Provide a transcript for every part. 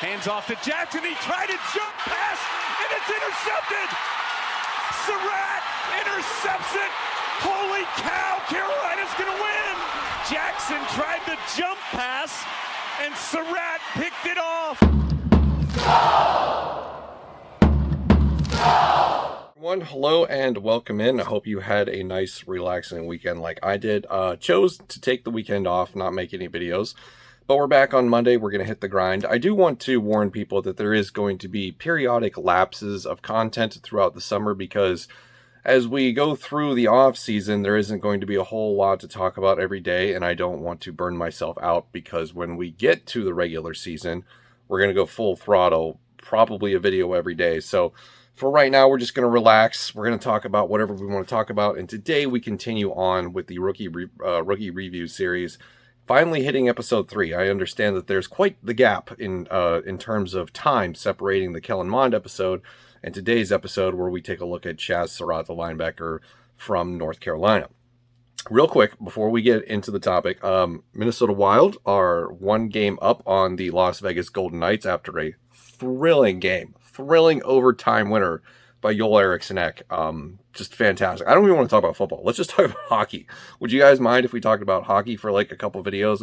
Hands off to Jackson. He tried to jump pass, and it's intercepted. Surratt intercepts it. Holy cow, Carolina's going to win. Jackson tried the jump pass, and Surratt picked it off. Everyone, hello and welcome in. I hope you had a nice, relaxing weekend like I did. Chose to take the weekend off, not make any videos. But we're back on Monday. We're going to hit the grind. I do want to warn people that there is going to be periodic lapses of content throughout the summer because as we go through the off season, there isn't going to be a whole lot to talk about every day, and I don't want to burn myself out because when we get to the regular season, we're going to go full throttle, probably a video every day. So for right now, we're just going to relax. We're going to talk about whatever we want to talk about, and today we continue on with the rookie review series. Finally hitting episode 3. I understand that there's quite the gap in terms of time separating the Kellen Mond episode and today's episode where we take a look at Chazz Surratt, the linebacker from North Carolina. Real quick, before we get into the topic, Minnesota Wild are one game up on the Las Vegas Golden Knights after a thrilling overtime winner by Joel Eriksson Ek. Just fantastic. I don't even want to talk about football. Let's just talk about hockey. Would you guys mind if we talked about hockey for like a couple videos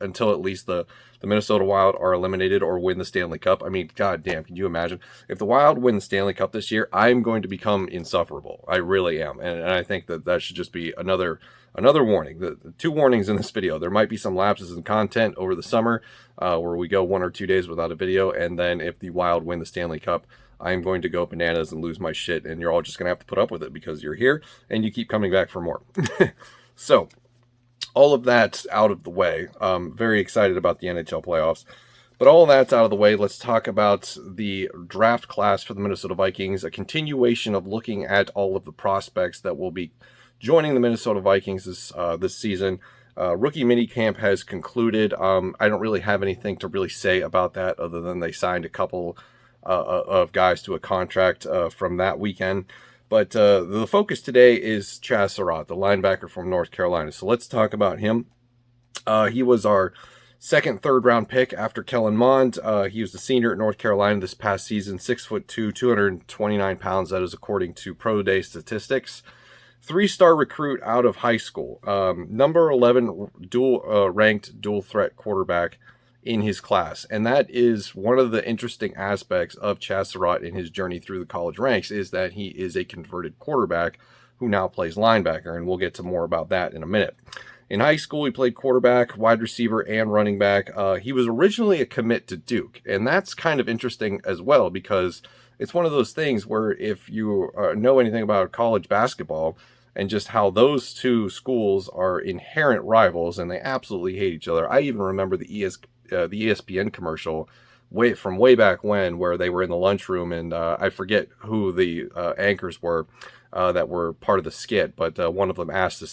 until at least the Minnesota Wild are eliminated or win the Stanley Cup? I mean, god damn, can you imagine? If the Wild win the Stanley Cup this year, I'm going to become insufferable. I really am. And I think that should just be another warning. The 2 warnings in this video. There might be some lapses in content over the summer where we go 1 or 2 days without a video. And then if the Wild win the Stanley Cup, I'm going to go bananas and lose my shit, and you're all just going to have to put up with it because you're here and you keep coming back for more. So, all of that's out of the way. Very excited about the NHL playoffs. But all of that's out of the way. Let's talk about the draft class for the Minnesota Vikings, a continuation of looking at all of the prospects that will be joining the Minnesota Vikings this season. Rookie minicamp has concluded. I don't really have anything to really say about that other than they signed a couple of guys to a contract from that weekend. But the focus today is Chazz Surratt, the linebacker from North Carolina. So let's talk about him. He was our second, third-round pick after Kellen Mond. He was the senior at North Carolina this past season, 6'2", 229 pounds. That is according to Pro Day statistics. 3-star recruit out of high school. Number 11 ranked dual threat quarterback in his class. And that is one of the interesting aspects of Chazz Surratt in his journey through the college ranks, is that he is a converted quarterback who now plays linebacker, and we'll get to more about that in a minute. In high school, he played quarterback, wide receiver, and running back. He was originally a commit to Duke, and that's kind of interesting as well because it's one of those things where if you know anything about college basketball and just how those two schools are inherent rivals and they absolutely hate each other. I even remember the ESPN commercial from way back when, where they were in the lunchroom, and I forget who the anchors were that were part of the skit, but one of them asked to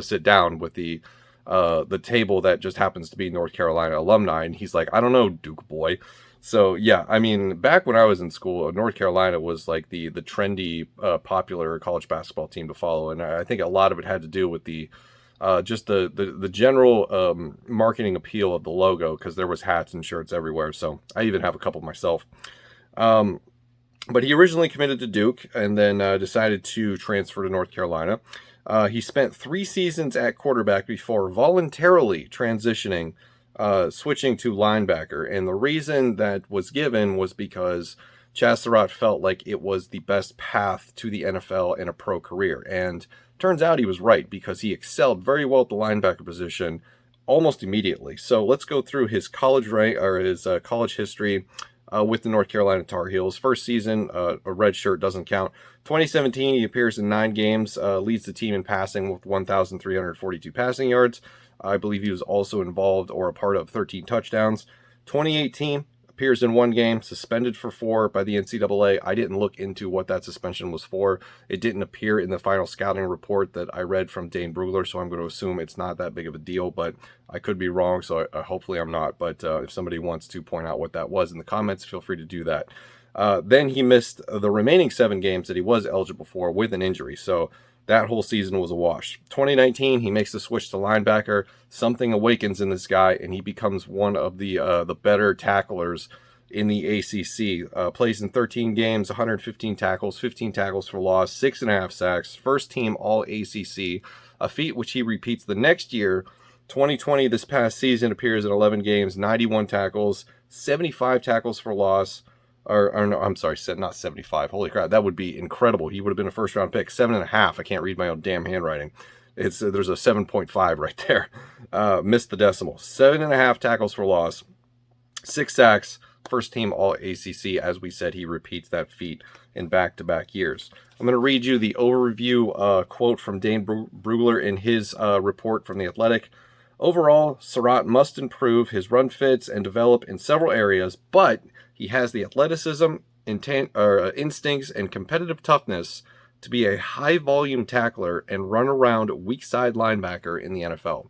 sit down with the table that just happens to be North Carolina alumni, and he's like, I don't know, Duke boy. So yeah, I mean, back when I was in school, North Carolina was like the trendy, popular college basketball team to follow, and I think a lot of it had to do with just the general marketing appeal of the logo, because there was hats and shirts everywhere. So I even have a couple myself. But he originally committed to Duke and then decided to transfer to North Carolina. He spent 3 seasons at quarterback before voluntarily transitioning, switching to linebacker. And the reason that was given was because Chazz Surratt felt like it was the best path to the NFL and a pro career. And turns out he was right, because he excelled very well at the linebacker position almost immediately. So let's go through his college college history with the North Carolina Tar Heels. First season, a red shirt, doesn't count. 2017, he appears in 9 games, leads the team in passing with 1,342 passing yards. I believe he was also involved or a part of 13 touchdowns. 2018, appears in 1 game, suspended for 4 by the NCAA. I didn't look into what that suspension was for. It didn't appear in the final scouting report that I read from Dane Brugler, so I'm going to assume it's not that big of a deal, but I could be wrong, so hopefully I'm not. But if somebody wants to point out what that was in the comments, feel free to do that. Then he missed the remaining 7 games that he was eligible for with an injury. So that whole season was a wash. 2019, he makes the switch to linebacker. Something awakens in this guy, and he becomes one of the better tacklers in the ACC. Plays in 13 games, 115 tackles, 15 tackles for loss, 6.5 sacks, first team all ACC, a feat which he repeats the next year. 2020, this past season, appears in 11 games, 91 tackles, 75 tackles for loss. Or no, I'm sorry, not 75. Holy crap, that would be incredible. He would have been a first-round pick. 7.5. I can't read my own damn handwriting. There's a 7.5 right there. Missed the decimal. 7.5 tackles for loss, 6 sacks, first team all ACC. As we said, he repeats that feat in back-to-back years. I'm going to read you the overview quote from Dane Brugler in his report from The Athletic. Overall, Surratt must improve his run fits and develop in several areas, but he has the athleticism, instincts, and competitive toughness to be a high-volume tackler and run-around weak-side linebacker in the NFL.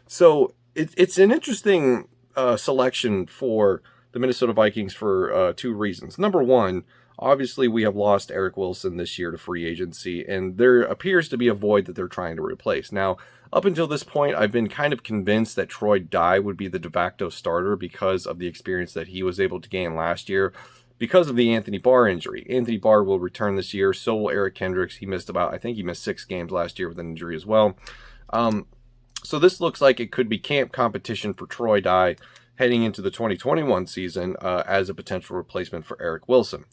So it's an interesting selection for the Minnesota Vikings for 2 reasons. Number one, obviously we have lost Eric Wilson this year to free agency, and there appears to be a void that they're trying to replace. Now, up until this point, I've been kind of convinced that Troy Dye would be the de facto starter because of the experience that he was able to gain last year because of the Anthony Barr injury. Anthony Barr will return this year, so will Eric Kendricks. I think he missed 6 games last year with an injury as well. So this looks like it could be camp competition for Troy Dye heading into the 2021 season as a potential replacement for Eric Wilson.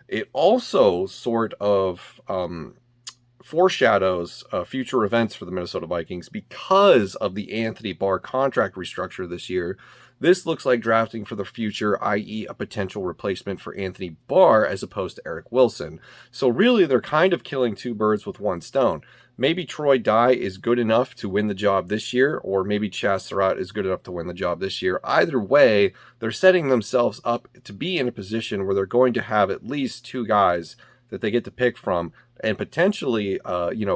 It also sort of foreshadows future events for the Minnesota Vikings because of the Anthony Barr contract restructure this year. This looks like drafting for the future, i.e. a potential replacement for Anthony Barr as opposed to Eric Wilson. So really, they're kind of killing 2 birds with 1 stone. Maybe Troy Dye is good enough to win the job this year, or maybe Chazz Surratt is good enough to win the job this year. Either way, they're setting themselves up to be in a position where they're going to have at least 2 guys that they get to pick from, and potentially,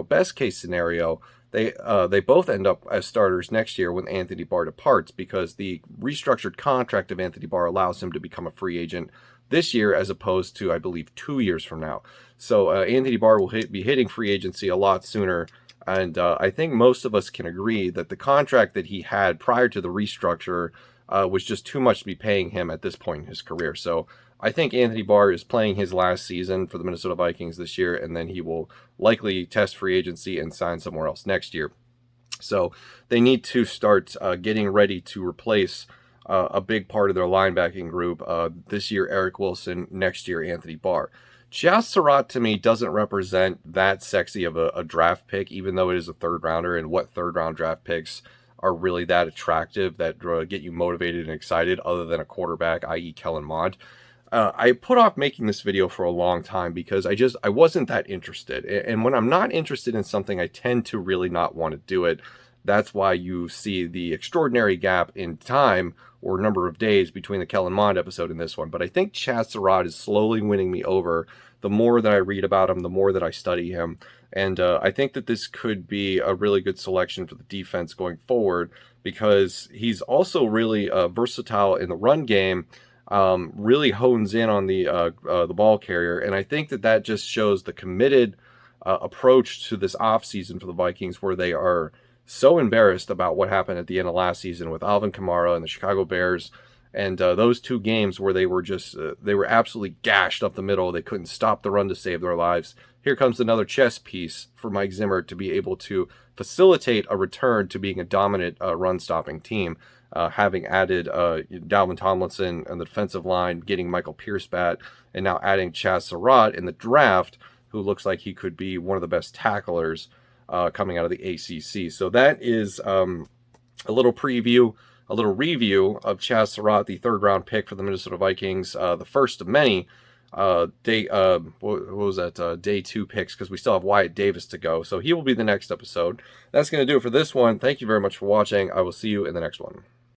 best case scenario, they both end up as starters next year when Anthony Barr departs, because the restructured contract of Anthony Barr allows him to become a free agent this year as opposed to, I believe, 2 years from now. So Anthony Barr will be hitting free agency a lot sooner, and I think most of us can agree that the contract that he had prior to the restructure was just too much to be paying him at this point in his career. So I think Anthony Barr is playing his last season for the Minnesota Vikings this year, and then he will likely test free agency and sign somewhere else next year. So they need to start getting ready to replace a big part of their linebacking group. This year, Eric Wilson. Next year, Anthony Barr. Chazz Surratt, to me, doesn't represent that sexy of a draft pick, even though it is a 3rd rounder, and what 3rd-round draft picks are really that attractive, that get you motivated and excited, other than a quarterback, i.e. Kellen Mond. I put off making this video for a long time because I wasn't that interested. And when I'm not interested in something, I tend to really not want to do it. That's why you see the extraordinary gap in time or number of days between the Kellen Mond episode and this one. But I think Chazz Surratt is slowly winning me over. The more that I read about him, the more that I study him. And I think that this could be a really good selection for the defense going forward, because he's also really versatile in the run game. Really hones in on the ball carrier, and I think that just shows the committed approach to this offseason for the Vikings, where they are so embarrassed about what happened at the end of last season with Alvin Kamara and the Chicago Bears, and those 2 games where they were just they were absolutely gashed up the middle. They couldn't stop the run to save their lives. Here comes another chess piece for Mike Zimmer to be able to facilitate a return to being a dominant run-stopping team. Having added Dalvin Tomlinson on the defensive line, getting Michael Pierce back, and now adding Chazz Surratt in the draft, who looks like he could be one of the best tacklers coming out of the ACC. So that is a little preview, a little review of Chazz Surratt, the 3rd-round pick for the Minnesota Vikings, the first of many day 2 picks, because we still have Wyatt Davis to go. So he will be the next episode. That's going to do it for this one. Thank you very much for watching. I will see you in the next one.